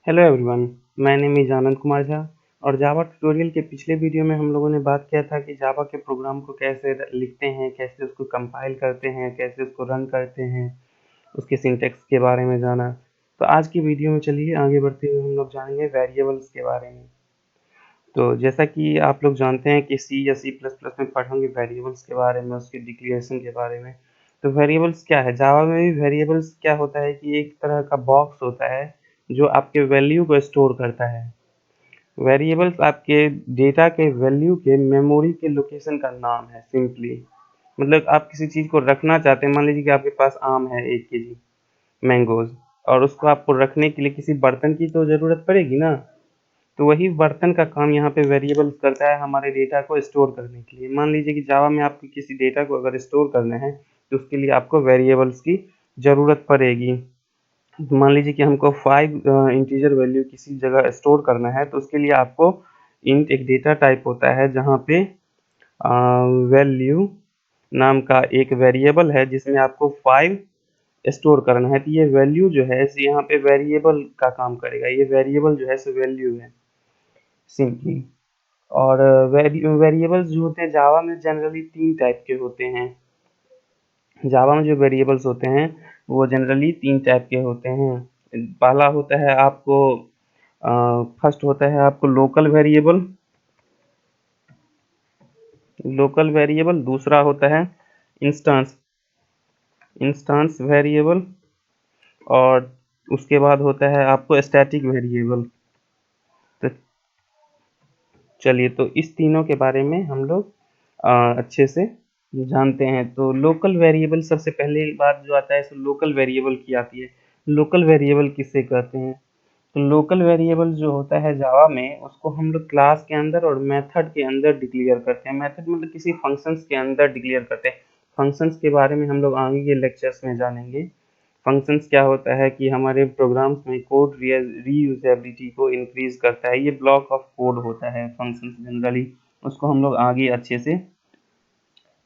Hello everyone, my name is Anand Kumar Jha और Java tutorial के पिछले वीडियो में हम लोगों ने बात किया था कि जावा के प्रोग्राम को कैसे लिखते हैं, कैसे उसको कंपाइल करते हैं, कैसे उसको रन करते हैं, उसके सिंटैक्स के बारे में जाना। तो आज की वीडियो में चलिए आगे बढ़ते हुए हम लोग जानेंगे वेरिएबल्स के बारे में। तो जैसा कि आप लोग जानते हैं कि सी या सी प्लस प्लस में पढ़ेंगे वेरिएबल्स के बारे में, उसकी डिक्लेरेशन के बारे में। तो वेरिएबल्स क्या है? जावा में भी वेरिएबल्स क्या होता है कि एक तरह का बॉक्स होता है जो आपके वैल्यू को स्टोर करता है। वेरिएबल्स आपके डेटा के वैल्यू के मेमोरी के लोकेशन का नाम है सिंपली। मतलब आप किसी चीज़ को रखना चाहते हैं, मान लीजिए कि आपके पास आम है 1 केजी मैंगोज़, और उसको आपको रखने के लिए किसी बर्तन की तो ज़रूरत पड़ेगी ना। तो वही बर्तन का काम यहाँ पे वेरिएबल्स करता है हमारे डेटा को स्टोर करने के लिए। मान लीजिए कि जावा में आपको किसी डेटा को अगर स्टोर करना है तो उसके लिए आपको वेरिएबल्स की ज़रूरत पड़ेगी। मान लीजिए कि हमको 5 इंटीजर वैल्यू किसी जगह स्टोर करना है, तो उसके लिए आपको इंट एक डेटा टाइप होता है जहाँ पे वैल्यू नाम का एक वेरिएबल है जिसमें आपको 5 स्टोर करना है। तो ये वैल्यू जो है यहाँ पे वेरिएबल का काम करेगा। ये वेरिएबल जो है वैल्यू है सिंपली। और वेरिएबल्स जो होते हैं जावा में जनरली 3 टाइप के होते हैं। जावा में जो वेरिएबल्स होते हैं वो जनरली 3 टाइप के होते हैं। पहला होता है आपको फर्स्ट होता है आपको लोकल वेरिएबल। दूसरा होता है इंस्टेंस इंस्टेंस वेरिएबल। और उसके बाद होता है आपको स्टैटिक वेरिएबल। तो चलिए, तो इस तीनों के बारे में हम लोग अच्छे से जानते हैं। तो लोकल वेरिएबल सबसे पहले बात जो आता है सो लोकल वेरिएबल की आती है। लोकल वेरिएबल किसे कहते हैं? तो लोकल वेरिएबल जो होता है जावा में उसको हम लोग क्लास के अंदर और मेथड के अंदर डिक्लेयर करते हैं। मेथड मतलब किसी फंक्शंस के अंदर डिक्लेयर करते हैं। फंक्शंस के बारे में हम लोग आगे के लेक्चर्स में जानेंगे। फंक्शंस क्या होता है कि हमारे प्रोग्राम्स में कोड रीयूजेबिलिटी को इंक्रीज करता है। ये ब्लॉक ऑफ कोड होता है फंक्शंस जनरली, उसको हम लोग आगे अच्छे से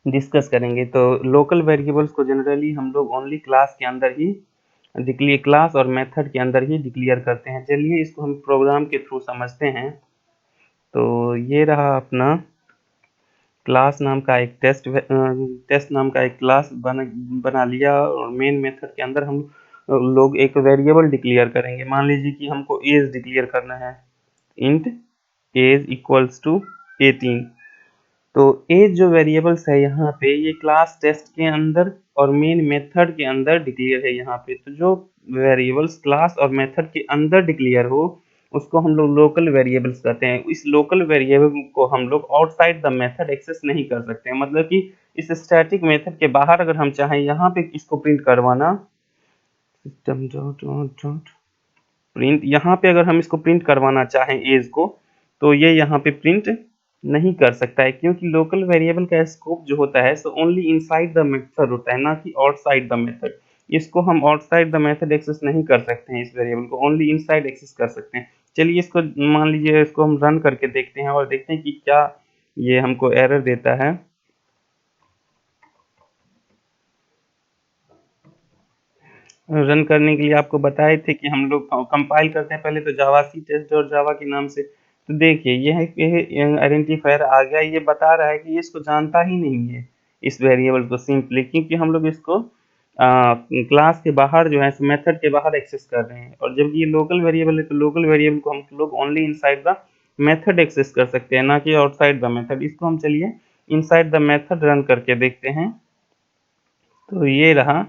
डिस्कस करेंगे। तो लोकल वेरिएबल्स को जनरली हम लोग ओनली क्लास के अंदर ही क्लास और मेथड के अंदर ही डिक्लेयर करते हैं। चलिए इसको हम प्रोग्राम के थ्रू समझते हैं। तो ये रहा अपना क्लास नाम का एक टेस्ट नाम का एक क्लास बना लिया, और मेन मेथड के अंदर हम लोग एक वेरिएबल डिक्लेयर करेंगे। मान लीजिए कि हमको एज डिक्लेयर करना है, इंट एज इक्वल्स टू 18। तो एज जो वेरिएबल्स है यहाँ पे ये क्लास टेस्ट के अंदर और मेन मेथड के अंदर डिक्लेयर है यहाँ पे। तो जो वेरिएबल्स क्लास और मेथड के अंदर डिक्लेयर हो उसको हम लोग लोकल वेरिएबल्स कहते हैं। इस लोकल वेरिएबल को हम लोग आउटसाइड द मेथड एक्सेस नहीं कर सकते हैं। मतलब कि इस स्टैटिक मेथड के बाहर अगर हम चाहें यहाँ पे इसको प्रिंट करवाना, सिस्टम डॉट डॉट प्रिंट, यहाँ पे अगर हम इसको प्रिंट करवाना चाहें एज को, तो ये यहाँ पे प्रिंट नहीं कर सकता है, क्योंकि लोकल वेरिएबल का स्कोप जो होता है so only inside the method होता है, ना कि आउटसाइड द मेथड। इसको हम आउटसाइड द मेथड एक्सेस नहीं कर सकते हैं, इस वेरिएबल को ओनली इनसाइड एक्सेस कर सकते हैं। चलिए इसको मान लीजिए इसको हम रन करके देखते हैं और देखते हैं कि क्या ये हमको एरर देता है। रन करने के लिए आपको बताए थे कि हम लोग कंपाइल करते हैं पहले तो जावा सी टेस्ट और जावा के नाम से। तो देखिए ये आइडेंटिफायर आ गया, ये बता रहा है कि ये इसको जानता ही नहीं है इस वेरिएबल को सिंपली, क्योंकि हम लोग इसको क्लास के बाहर जो है मेथड के बाहर एक्सेस कर रहे हैं। और जब ये लोकल वेरिएबल है तो लोकल वेरिएबल को हम लोग only inside the method access कर सकते हैं, ना कि आउटसाइड द मेथड। इसको हम चलिए इनसाइड द मेथड रन करके देखते हैं। तो ये रहा,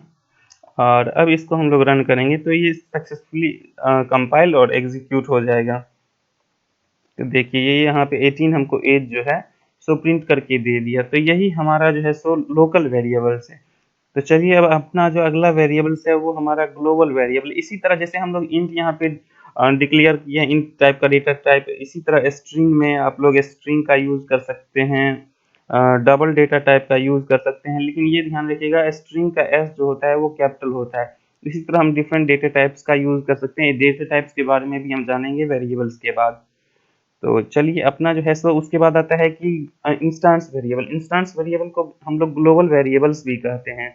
और अब इसको हम लोग रन करेंगे तो ये सक्सेसफुली कंपाइल और एग्जीक्यूट हो जाएगा। तो देखिए ये यहाँ पे 18 हमको एज जो है सो प्रिंट करके दे दिया। तो यही हमारा जो है सो लोकल वेरिएबल्स है। तो चलिए अब अपना जो अगला वेरिएबल्स है वो हमारा ग्लोबल वेरिएबल। इसी तरह जैसे हम लोग इंट यहाँ पे डिक्लेयर किया इंट टाइप का डेटा टाइप, इसी तरह स्ट्रिंग में आप लोग स्ट्रिंग का यूज कर सकते हैं, डबल डेटा टाइप का यूज कर सकते हैं। लेकिन ये ध्यान रखिएगा स्ट्रिंग का एस जो होता है वो कैपिटल होता है। इसी तरह हम डिफरेंट डेटा टाइप्स का यूज कर सकते हैं। डेटा टाइप्स के बारे में भी हम जानेंगे वेरिएबल्स के बाद। तो चलिए अपना जो है सो उसके बाद आता है कि इंस्टेंस वेरिएबल। इंस्टेंस वेरिएबल को हम लोग ग्लोबल वेरिएबल्स भी कहते हैं।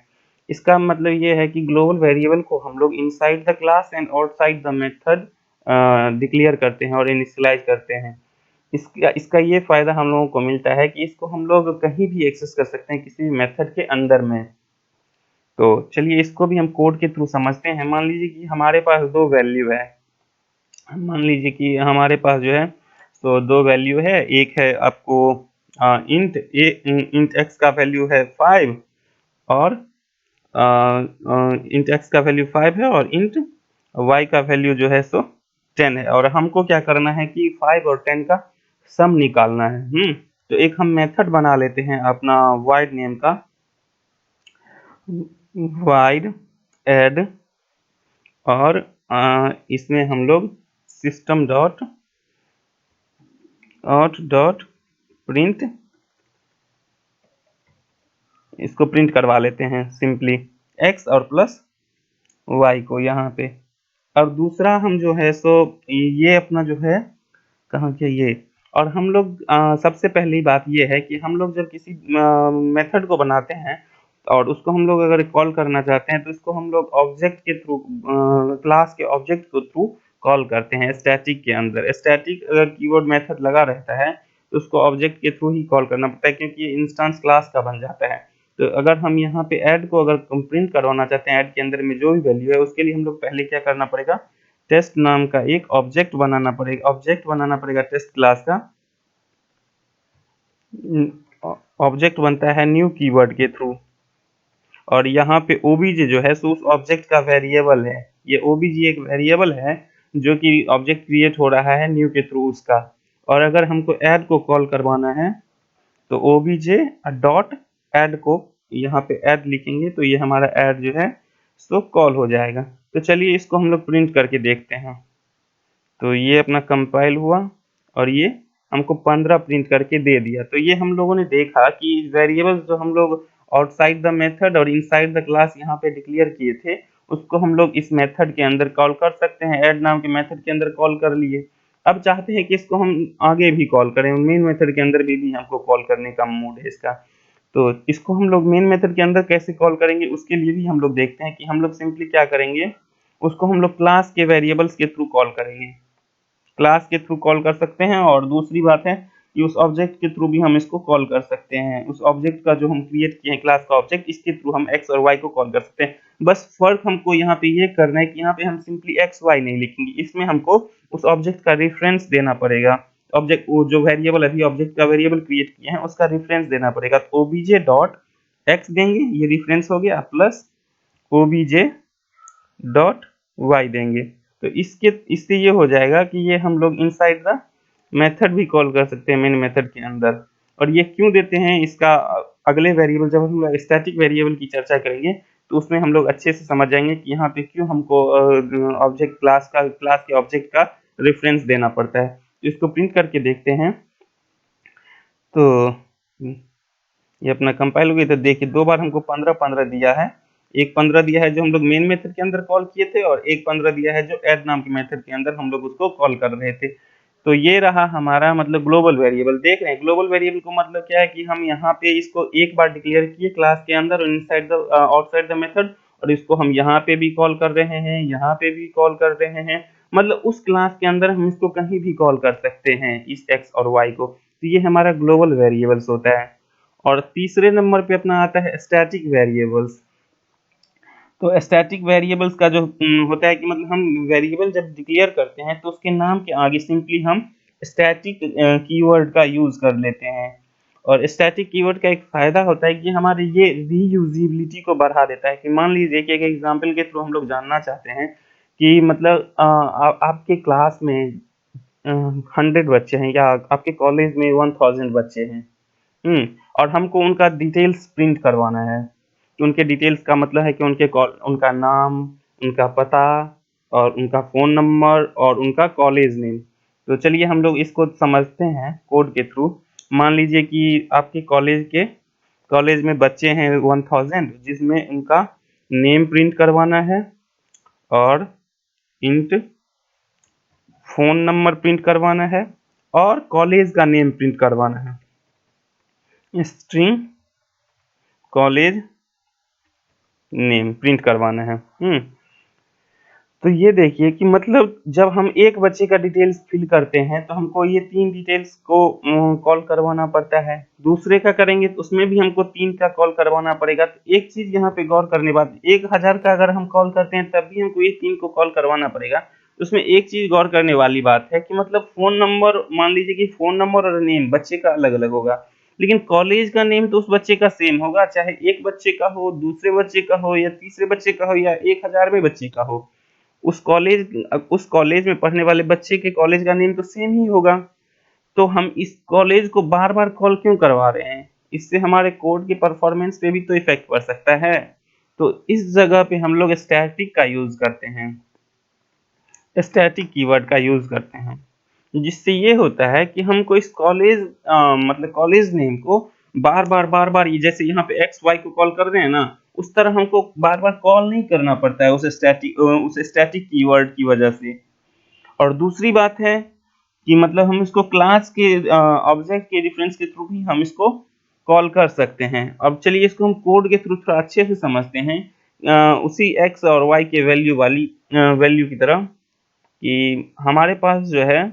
इसका मतलब ये है कि ग्लोबल वेरिएबल को हम लोग inside the class and outside the method declare करते हैं और इनिशियलाइज करते हैं। इसका इसका ये फ़ायदा हम लोगों को मिलता है कि इसको हम लोग कहीं भी एक्सेस कर सकते हैं किसी भी मेथड के अंदर में। तो चलिए इसको भी हम कोड के थ्रू समझते हैं। मान लीजिए कि हमारे पास 2 वैल्यू है। मान लीजिए कि हमारे पास जो है तो 2 वैल्यू है। एक है आपको इंट एक्स का वैल्यू है 5 और इंट एक्स का वैल्यू 5 है और इंट वाई का वैल्यू जो है सो 10 है और हमको क्या करना है कि 5 और 10 का सम निकालना है। तो एक हम मेथड बना लेते हैं अपना वाइड नेम का, वाइड ऐड, और इसमें हम लोग system dot out dot print इसको प्रिंट करवा लेते हैं सिंपली एक्स और प्लस वाई को यहाँ पे। और दूसरा हम जो है सो ये अपना जो है कहाँ के ये, और हम लोग सबसे पहली बात ये है कि हम लोग जब किसी मेथड को बनाते हैं और उसको हम लोग अगर कॉल करना चाहते हैं तो इसको हम लोग ऑब्जेक्ट के थ्रू, क्लास के ऑब्जेक्ट के थ्रू कॉल करते हैं स्टैटिक के अंदर। स्टैटिक अगर कीवर्ड मेथड लगा रहता है तो उसको ऑब्जेक्ट के थ्रू ही कॉल करना पड़ता है क्योंकि ये इंस्टेंस क्लास का बन जाता है। तो अगर हम यहाँ पे ऐड को अगर प्रिंट करवाना चाहते हैं, ऐड के अंदर में जो भी वैल्यू है उसके लिए हम लोग पहले क्या करना पड़ेगा, टेस्ट नाम का एक ऑब्जेक्ट बनाना पड़ेगा। ऑब्जेक्ट बनाना पड़ेगा टेस्ट क्लास का। ऑब्जेक्ट बनता है न्यू कीवर्ड के थ्रू और यहाँ पे ओबीजे जो है सो उस ऑब्जेक्ट का वेरिएबल है। ये ओबीजे एक वेरिएबल है जो कि ऑब्जेक्ट क्रिएट हो रहा है न्यू के थ्रू उसका। और अगर हमको ऐड को कॉल करवाना है तो ओबीजे डॉट ऐड को यहाँ पे ऐड लिखेंगे तो ये हमारा ऐड जो है सो कॉल हो जाएगा। तो चलिए इसको हम लोग प्रिंट करके देखते हैं। तो ये अपना कंपाइल हुआ और ये हमको 15 प्रिंट करके दे दिया। तो ये हम लोगों ने देखा कि वेरिएबल्स जो हम लोग आउटसाइड द मेथड और इनसाइड द क्लास यहाँ पे डिक्लेयर किए थे उसको हम लोग इस मेथड के अंदर कॉल कर सकते हैं। ऐड नाम के मेथड के अंदर कॉल कर लिए। अब चाहते हैं कि इसको हम आगे भी कॉल करें, मेन मेथड के अंदर भी हमको कॉल करने का मूड है इसका। तो इसको हम लोग मेन मेथड के अंदर कैसे कॉल करेंगे उसके लिए भी हम लोग देखते हैं कि हम लोग सिंपली क्या करेंगे, उसको हम लोग क्लास के वेरिएबल्स के थ्रू कॉल करेंगे। क्लास के थ्रू कॉल कर सकते हैं और दूसरी बात है कि उस ऑब्जेक्ट के थ्रू भी हम इसको कॉल कर सकते हैं। उस ऑब्जेक्ट का जो हम क्रिएट किए हैं क्लास का ऑब्जेक्ट, इसके थ्रू हम एक्स और वाई को कॉल कर सकते हैं। बस फर्क हमको यहाँ पे ये करना है कि यहाँ पे हम सिंपली एक्स वाई नहीं लिखेंगे, इसमें हमको उस ऑब्जेक्ट का रेफरेंस देना पड़ेगा। ऑब्जेक्ट वो जो वेरिएबल अभी ऑब्जेक्ट का वेरिएबल क्रिएट किए हैं उसका रेफरेंस देना पड़ेगा। तो ओबीजे डॉट एक्स देंगे, ये रेफरेंस हो गया, प्लस ओबीजे डॉट वाई देंगे। तो इससे ये हो जाएगा कि ये हम लोग इनसाइड द मेथड भी कॉल कर सकते हैं मेन मेथड के अंदर। और ये क्यों देते हैं इसका अगले वेरिएबल जब हम लोग स्टैटिक वेरिएबल की चर्चा करेंगे तो उसमें हम लोग अच्छे से समझ जाएंगे कि यहाँ पे क्यों हमको ऑब्जेक्ट क्लास के ऑब्जेक्ट का रेफरेंस देना पड़ता है। तो इसको प्रिंट करके देखते हैं। तो ये अपना कंपाइल हो गया। तो देखिए 2 बार हमको 15-15 दिया है। एक 15 दिया है जो हम लोग मेन मेथड के अंदर कॉल किए थे और एक 15 दिया है जो ऐड नाम के मेथड के अंदर हम लोग उसको कॉल कर रहे थे। तो ये रहा हमारा मतलब ग्लोबल वेरिएबल। देख रहे हैं ग्लोबल वेरिएबल को मतलब क्या है कि हम यहाँ पे इसको एक बार डिक्लेयर किए क्लास के अंदर और inside the outside the method, और इसको हम यहाँ पे भी कॉल कर रहे हैं, यहाँ पे भी कॉल कर रहे हैं। मतलब उस क्लास के अंदर हम इसको कहीं भी कॉल कर सकते हैं इस एक्स और वाई को। तो ये हमारा ग्लोबल वेरिएबल्स होता है। और तीसरे नंबर पे अपना आता है स्टैटिक वेरिएबल्स। तो स्टैटिक वेरिएबल्स का जो होता है कि मतलब हम वेरिएबल जब डिक्लेयर करते हैं तो उसके नाम के आगे सिंपली हम स्टैटिक कीवर्ड का यूज कर लेते हैं। और स्टैटिक कीवर्ड का एक फायदा होता है कि हमारे ये रीयूजिबिलिटी को बढ़ा देता है। कि मान लीजिए कि एक एग्जांपल के थ्रू हम लोग जानना चाहते हैं कि मतलब आपके क्लास में 100 बच्चे हैं या आपके कॉलेज में 1000 बच्चे हैं। और हमको उनका डिटेल्स प्रिंट करवाना है। कि उनके डिटेल्स का मतलब है कि उनका नाम, उनका पता और उनका फ़ोन नंबर और उनका कॉलेज नेम। तो चलिए हम लोग इसको समझते हैं कोड के थ्रू। मान लीजिए कि आपके कॉलेज में बच्चे हैं 1000 जिसमें उनका नेम प्रिंट करवाना है और इंट फ़ोन नंबर प्रिंट करवाना है और कॉलेज का नेम प्रिंट करवाना है। स्ट्रिंग कॉलेज नेम प्रिंट करवाना है। तो ये देखिए कि मतलब जब हम एक बच्चे का डिटेल्स फिल करते हैं तो हमको ये 3 डिटेल्स को कॉल करवाना पड़ता है। दूसरे का करेंगे तो उसमें भी हमको 3 का कॉल करवाना पड़ेगा। तो एक चीज़ यहाँ पे गौर करने बात 1000 का अगर हम कॉल करते हैं तब भी हमको ये 3 को कॉल करवाना पड़ेगा। तो उसमें एक चीज़ गौर करने वाली बात है कि मतलब फ़ोन नंबर मान लीजिए कि फ़ोन नंबर और नेम बच्चे का अलग-अलग होगा। लेकिन कॉलेज का नेम तो उस बच्चे का सेम होगा, चाहे एक बच्चे का हो, दूसरे बच्चे का हो या तीसरे बच्चे का हो या 1000वें बच्चे का हो। उस कॉलेज में पढ़ने वाले बच्चे के कॉलेज का नेम तो सेम ही होगा। तो हम इस कॉलेज को बार-बार कॉल क्यों करवा रहे हैं? इससे हमारे कोड के परफॉर्मेंस पे भी तो इफ़ेक्ट पड़ सकता है। तो इस जगह पे हम लोग स्टैटिक का यूज़ करते हैं। स्टैटिक कीवर्ड का यूज़ करते हैं। जिससे ये होता है कि हमको इस कॉलेज मतलब कॉलेज नेम को बार-बार ये जैसे यहाँ पे एक्स वाई को कॉल कर रहे हैं ना, उस तरह हमको बार-बार कॉल नहीं करना पड़ता है उस स्टैटिक कीवर्ड की वजह से। और दूसरी बात है कि मतलब हम इसको क्लास के ऑब्जेक्ट के रेफरेंस के थ्रू भी हम इसको कॉल कर सकते हैं। अब चलिए इसको हम कोड के थ्रू थोड़ा अच्छे से समझते हैं। उसी एक्स और वाई के वैल्यू की तरह कि हमारे पास जो है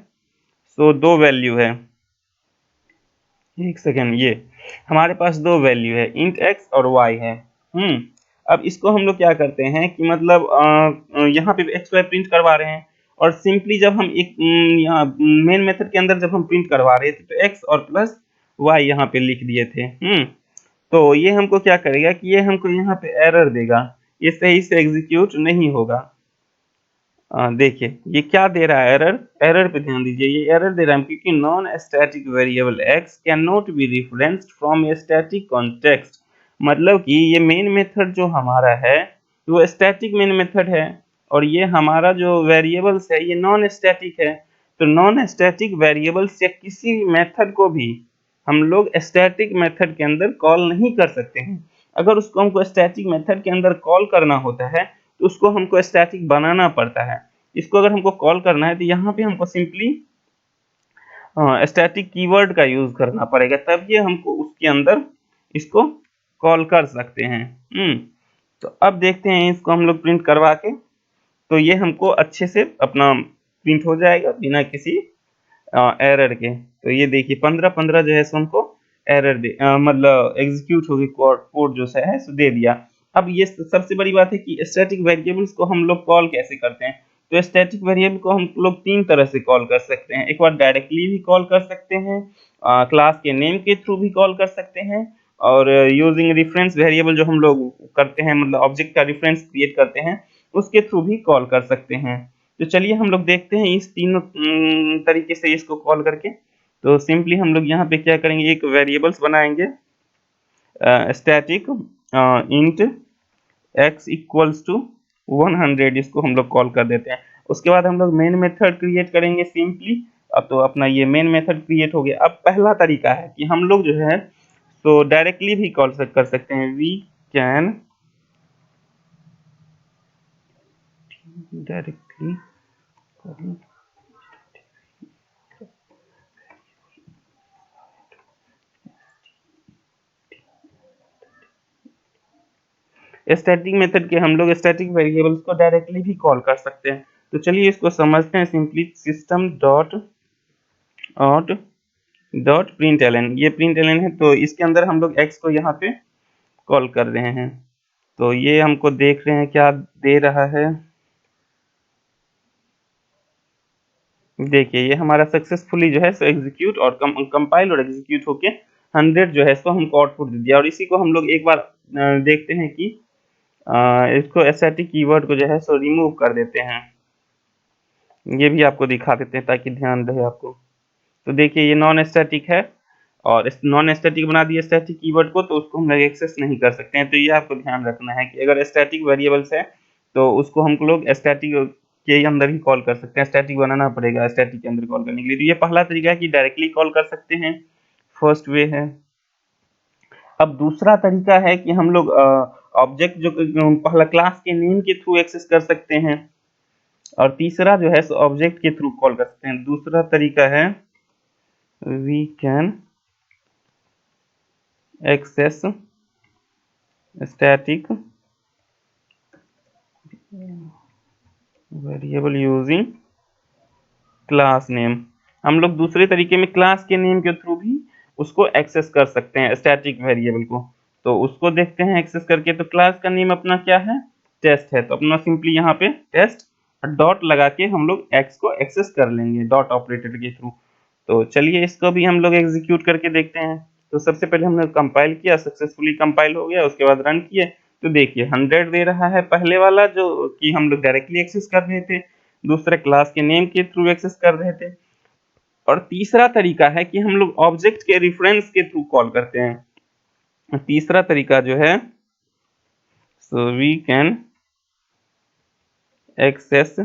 सो 2 वैल्यू है। एक सेकेंड ये हमारे पास 2 वैल्यू है इंट एक्स और वाई है। अब इसको हम लोग क्या करते हैं कि मतलब यहाँ पे एक्स वाई प्रिंट करवा रहे हैं और सिंपली जब हम एक यहाँ मेन मेथड के अंदर जब हम प्रिंट करवा रहे थे तो एक्स और प्लस वाई यहाँ पे लिख दिए थे। तो ये हमको क्या करेगा कि ये हमको यहाँ पे एरर देगा, ये सही से एग्जीक्यूट नहीं होगा। देखिए ये क्या दे रहा है एरर, एरर पे ध्यान दीजिए। ये एरर दे रहा है क्योंकि non static variable x can not be referenced from a static context. मतलब कि ये मेन मेथड जो हमारा है वो स्टैटिक मेन मेथड है और ये हमारा जो वेरिएबल्स है ये नॉन स्टैटिक है। तो नॉन स्टैटिक वेरिएबल्स या किसी भी मेथड को भी हम लोग स्टैटिक मेथड के अंदर कॉल नहीं कर सकते हैं। अगर उसको हमको स्टैटिक मेथड के अंदर कॉल करना होता है तो उसको हमको स्टैटिक बनाना पड़ता है। इसको अगर हमको कॉल करना है तो यहाँ पे हमको सिंपली स्टैटिक कीवर्ड का यूज करना पड़ेगा, तब ये हमको उसके अंदर इसको कॉल कर सकते हैं। तो अब देखते हैं इसको हम लोग प्रिंट करवा के, तो ये हमको अच्छे से अपना प्रिंट हो जाएगा बिना किसी एरर के। तो ये देखिए 15-15 जो है सो हमको एरर मतलब एग्जीक्यूट होगी कोड जो है सो दे दिया। अब ये सबसे बड़ी बात है कि स्टैटिक वेरिएबल्स को हम लोग कॉल कैसे करते हैं। तो स्टैटिक वेरिएबल को हम लोग 3 तरह से कॉल कर सकते हैं। एक बार डायरेक्टली भी कॉल कर सकते हैं, क्लास के नेम के थ्रू भी कॉल कर सकते हैं और यूजिंग रेफरेंस वेरिएबल जो हम लोग करते हैं मतलब ऑब्जेक्ट का रेफरेंस क्रिएट करते हैं उसके थ्रू भी कॉल कर सकते हैं। तो चलिए हम लोग देखते हैं इस तीनों तरीके से इसको कॉल करके। तो सिंपली हम लोग यहाँ पे क्या करेंगे, एक वेरिएबल्स बनाएंगे static int x equals to 100, इसको हम लोग कॉल कर देते हैं। उसके बाद हम लोग मेन मेथड क्रिएट करेंगे सिंपली। अब तो अपना ये मेन मेथड क्रिएट हो गया। अब पहला तरीका है कि हम लोग जो है तो डायरेक्टली भी कॉल कर सकते हैं। We can directly static method के हम लोग स्टैटिक वेरिएबल्स को डायरेक्टली भी कॉल कर सकते हैं। तो चलिए इसको समझते हैं simply. System dot out dot print ln, ये प्रिंट एलन है तो इसके अंदर हम लोग एक्स को यहाँ पे कॉल कर रहे हैं। तो ये हमको देख रहे हैं क्या दे रहा है। देखिए ये हमारा सक्सेसफुली जो है सो एग्जीक्यूट और कंपाइल और एग्जीक्यूट होके 100 जो है सो हमको आउटपुट दे दिया। और इसी को हम लोग एक बार देखते हैं कि इसको स्टैटिक कीवर्ड को जो है सो रिमूव कर देते हैं। ये भी आपको दिखा देते हैं ताकि ध्यान रहे आपको। तो देखिए ये नॉन स्टैटिक है और इस नॉन स्टैटिक बना दिया स्टैटिक कीवर्ड को, तो उसको हम लोग एक्सेस नहीं कर सकते हैं। तो ये आपको ध्यान रखना है कि अगर स्टैटिक वेरिएबल्स है तो उसको हम लोग स्टैटिक के अंदर ही कॉल कर सकते हैं। स्टैटिक बनाना पड़ेगा स्टैटिक के अंदर कॉल करने के लिए। तो ये पहला तरीका है कि डायरेक्टली कॉल कर सकते हैं, फर्स्ट वे है। अब दूसरा तरीका है कि हम लोग ऑब्जेक्ट जो पहला क्लास के नेम के थ्रू एक्सेस कर सकते हैं और तीसरा जो है सो ऑब्जेक्ट के थ्रू कॉल कर सकते हैं। दूसरा तरीका है we can access static variable using class name. हम लोग दूसरे तरीके में क्लास के नेम के थ्रू भी उसको एक्सेस कर सकते हैं स्टैटिक वेरिएबल को। तो उसको देखते हैं एक्सेस करके। तो क्लास का नेम अपना क्या है, टेस्ट है, तो अपना सिंपली यहाँ पे टेस्ट डॉट लगा के हम लोग एक्स को एक्सेस कर लेंगे डॉट ऑपरेटर के थ्रू। तो चलिए इसको भी हम लोग एग्जीक्यूट करके देखते हैं। तो सबसे पहले हमने कंपाइल किया, सक्सेसफुली कंपाइल हो गया, उसके बाद रन किए। तो देखिए 100 दे रहा है पहले वाला, जो कि हम लोग डायरेक्टली एक्सेस कर रहे थे, दूसरे क्लास के नेम के थ्रू एक्सेस कर रहे थे। और तीसरा तरीका है कि हम लोग ऑब्जेक्ट के रेफरेंस के थ्रू कॉल करते हैं। तीसरा तरीका जो है, so we can access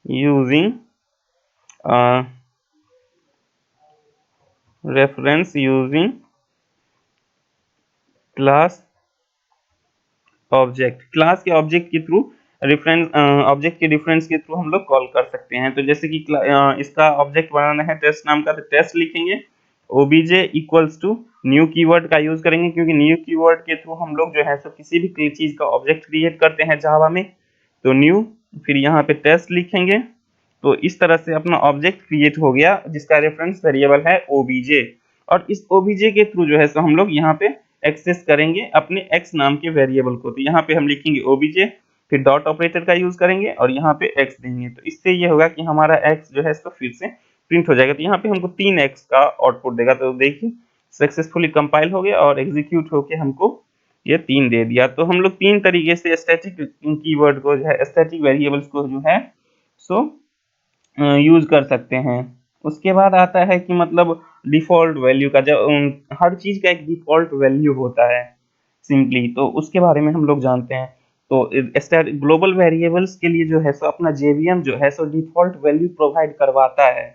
using reference using class object. Class के ऑब्जेक्ट के थ्रू रेफरेंस, ऑब्जेक्ट के रेफरेंस के थ्रू हम लोग कॉल कर सकते हैं। तो जैसे कि इसका ऑब्जेक्ट बनाना है टेस्ट नाम का, तो टेस्ट लिखेंगे, obj equals to new keyword का यूज करेंगे, क्योंकि न्यू कीवर्ड के थ्रू हम लोग जो है सो किसी भी चीज का ऑब्जेक्ट क्रिएट करते हैं जावा में। तो न्यू, फिर यहाँ पे टेस्ट लिखेंगे। तो इस तरह से अपना ऑब्जेक्ट क्रिएट हो गया जिसका रेफरेंस वेरिएबल है ओबीजे। और इस ओबीजे के थ्रू जो है सो हम लोग यहाँ पे एक्सेस करेंगे अपने x नाम के वेरिएबल को। तो यहाँ पे हम लिखेंगे ओबीजे, फिर डॉट ऑपरेटर का यूज करेंगे और यहाँ पे x देंगे। तो इससे ये होगा कि हमारा x जो है इसको फिर से प्रिंट हो जाएगा। तो यहाँ पे हमको 3x का आउटपुट देगा। तो देखिए सक्सेसफुली कंपाइल हो गया और एग्जीक्यूट होके हमको ये 3 दे दिया। तो हम लोग 3 तरीके से स्टैटिक कीवर्ड को जो है, स्टैटिक वेरिएबल्स को जो है सो यूज कर सकते हैं। उसके बाद आता है कि मतलब डिफ़ॉल्ट वैल्यू का, जब हर चीज का एक डिफ़ॉल्ट वैल्यू होता है सिंपली, तो उसके बारे में हम लोग जानते हैं। तो ग्लोबल वेरिएबल्स के लिए जो है सो अपना जेवीएम जो है सो डिफ़ॉल्ट वैल्यू प्रोवाइड करवाता है।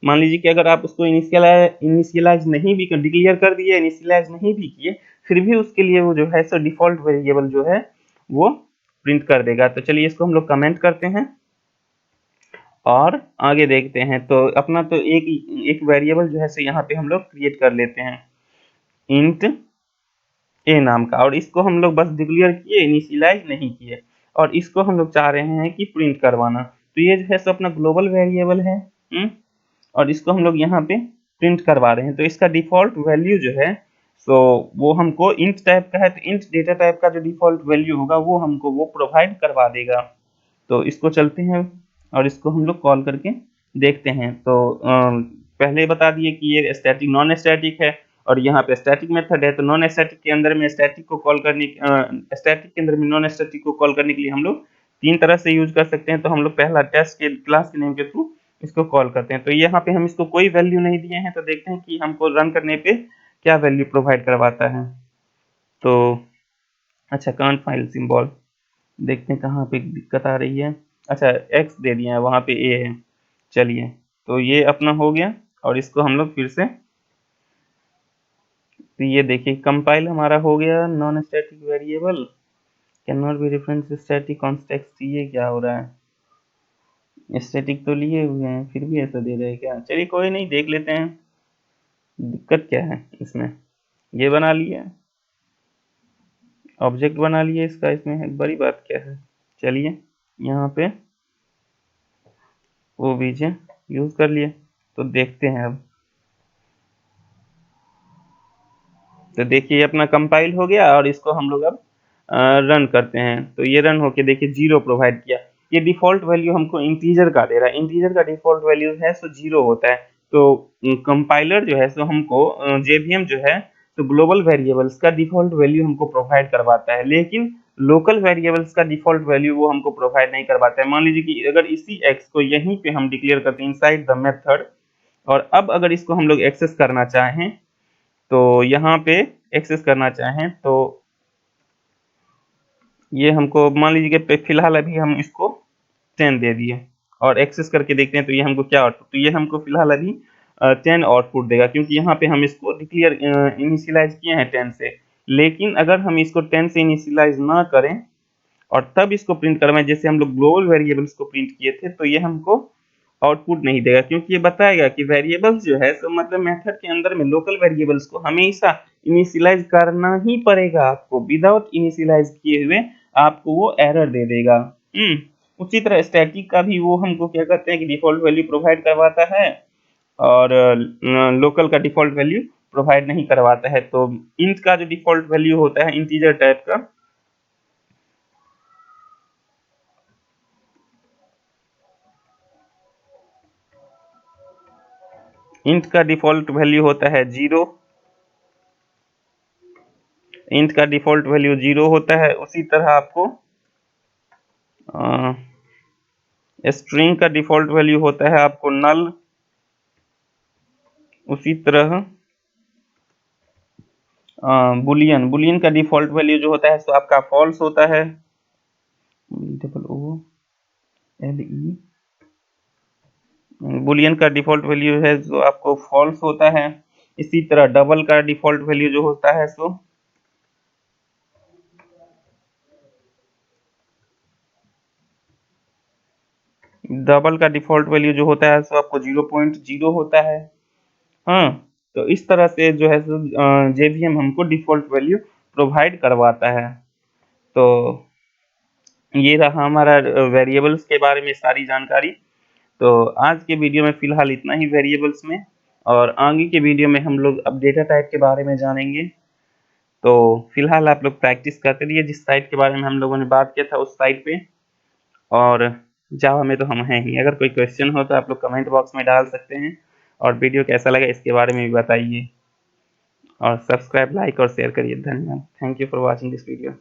मान लीजिए कि अगर आप उसको इनिशियलाइज नहीं भी डिक्लेयर कर दिए, इनिशियलाइज नहीं भी किए, फिर भी उसके लिए वो जो है सो डिफ़ॉल्ट वेरिएबल जो है वो प्रिंट कर देगा। तो चलिए इसको हम लोग कमेंट करते हैं और आगे देखते हैं। तो अपना तो एक एक वेरिएबल जो है सो यहाँ पे हम लोग क्रिएट कर लेते हैं इंट ए नाम का, और इसको हम लोग बस डिक्लेयर किए, इनिशियलाइज नहीं किए, और इसको हम लोग चाह रहे हैं कि प्रिंट करवाना। तो ये जो है सो अपना ग्लोबल वेरिएबल है। और इसको हम लोग यहाँ पे प्रिंट करवा रहे हैं। तो इसका डिफ़ॉल्ट वैल्यू जो है सो वो हमको इंट टाइप का है, तो इंट डेटा टाइप का जो डिफ़ॉल्ट वैल्यू होगा वो हमको वो प्रोवाइड करवा देगा। तो इसको चलते हैं और इसको हम लोग कॉल करके देखते हैं। तो पहले बता दिए कि ये स्टैटिक नॉन स्टैटिक है, और यहाँ पे स्टैटिक मेथड है। तो नॉन स्टैटिक के अंदर में स्टैटिक को कॉल करने, स्टैटिक के अंदर में नॉन स्टैटिक को कॉल करने के लिए हम लोग 3 तरह से यूज कर सकते हैं। तो हम लोग पहला टेस्ट के क्लास के नेम के थ्रू इसको कॉल करते हैं। तो यहाँ पे हम इसको कोई वैल्यू नहीं दिए हैं, तो देखते हैं कि हमको रन करने पे क्या वैल्यू प्रोवाइड करवाता है। तो अच्छा, कांट फाइल सिंबल, देखते हैं कहाँ पे दिक्कत आ रही है। अच्छा, एक्स दे दिया है, वहाँ पे ए है। चलिए, तो ये अपना हो गया और इसको हम लोग फिर से, तो ये देखिए कंपाइल हमारा हो गया। Non static variable can not be reference static context, ये क्या हो रहा है, स्टैटिक तो लिए हुए हैं फिर भी ऐसा दे रहा है क्या। चलिए कोई नहीं, देख लेते हैं दिक्कत क्या है इसमें। ये बना लिया, ऑब्जेक्ट बना लिए इसका, इसमें है बड़ी बात क्या है। चलिए यहाँ पे वो बीजे यूज कर लिए। तो देखते हैं अब। तो देखिए अपना कंपाइल हो गया और इसको हम लोग अब रन करते हैं। तो ये रन होके देखिए 0 प्रोवाइड किया। ये डिफ़ॉल्ट वैल्यू हमको इंटीजर का दे रहा है। इंटीजर का डिफ़ॉल्ट वैल्यू है सो 0 होता है। तो कंपाइलर जो है सो हमको जेवीएम जो है तो ग्लोबल वेरिएबल्स का डिफ़ॉल्ट वैल्यू हमको प्रोवाइड करवाता है, लेकिन लोकल वेरिएबल्स का डिफ़ॉल्ट वैल्यू वो हमको प्रोवाइड नहीं करवाता है। मान लीजिए कि अगर इसी एक्स को यहीं पे हम डिक्लेयर करते हैं इनसाइड द मेथड, और अब अगर इसको हम लोग एक्सेस करना चाहें, तो यहाँ पे एक्सेस करना चाहें, तो ये हमको मान लीजिए कि फिलहाल अभी हम इसको 10 दे दिए और एक्सेस करके देखते हैं तो ये हमको क्या आउटपुट, तो ये हमको फिलहाल अभी 10 आउटपुट देगा, क्योंकि यहाँ पे हम इसको डिक्लेयर इनिशियलाइज किए हैं 10 से। लेकिन अगर हम इसको 10 से इनिशियलाइज ना करें और तब इसको प्रिंट करवाएं जैसे हम लोग ग्लोबल वेरिएबल्स को प्रिंट किए थे, तो ये हमको आउटपुट नहीं देगा, क्योंकि ये बताएगा कि वेरिएबल्स जो है, तो मतलब मेथड के अंदर में लोकल वेरिएबल्स को हमेशा इनिशियलाइज करना ही पड़ेगा आपको। विदाउट इनिशियलाइज किए हुए आपको वो एरर दे देगा। उसी तरह स्टैटिक का भी वो हमको क्या कहते हैं कि डिफ़ॉल्ट वैल्यू प्रोवाइड करवाता है और लोकल का डिफ़ॉल्ट वैल्यू प्रोवाइड नहीं करवाता है। तो इंट का जो डिफ़ॉल्ट वैल्यू होता है इंटीजर टाइप का, इंट का डिफ़ॉल्ट वैल्यू होता है 0, इंट का डिफ़ॉल्ट वैल्यू 0 होता है। उसी तरह आपको स्ट्रिंग का डिफ़ॉल्ट वैल्यू होता है आपको नल। उसी तरह बुलियन, बुलियन का डिफ़ॉल्ट वैल्यू जो होता है सो आपका फॉल्स होता है। Double O L E, boolean का डिफ़ॉल्ट वैल्यू है जो आपको फॉल्स होता है। इसी तरह डबल का डिफ़ॉल्ट वैल्यू जो होता है सो डबल का डिफ़ॉल्ट वैल्यू जो होता है सो आपको 0.0 होता है। हाँ, तो इस तरह से जो है सो जेवीएम हमको डिफ़ॉल्ट वैल्यू प्रोवाइड करवाता है। तो ये रहा हमारा वेरिएबल्स के बारे में सारी जानकारी। तो आज के वीडियो में फ़िलहाल इतना ही वेरिएबल्स में, और आगे के वीडियो में हम लोग अब डेटा टाइप के बारे में जानेंगे। तो फ़िलहाल आप लोग प्रैक्टिस करते रहिए जिस साइट के बारे में हम लोगों ने बात किया था उस साइट पे, और जावा में तो हम हैं ही। अगर कोई क्वेश्चन हो तो आप लोग कमेंट बॉक्स में डाल सकते हैं, और वीडियो कैसा लगा इसके बारे में भी बताइए, और सब्सक्राइब, लाइक और शेयर करिए। धन्यवाद। Thank you for watching this video.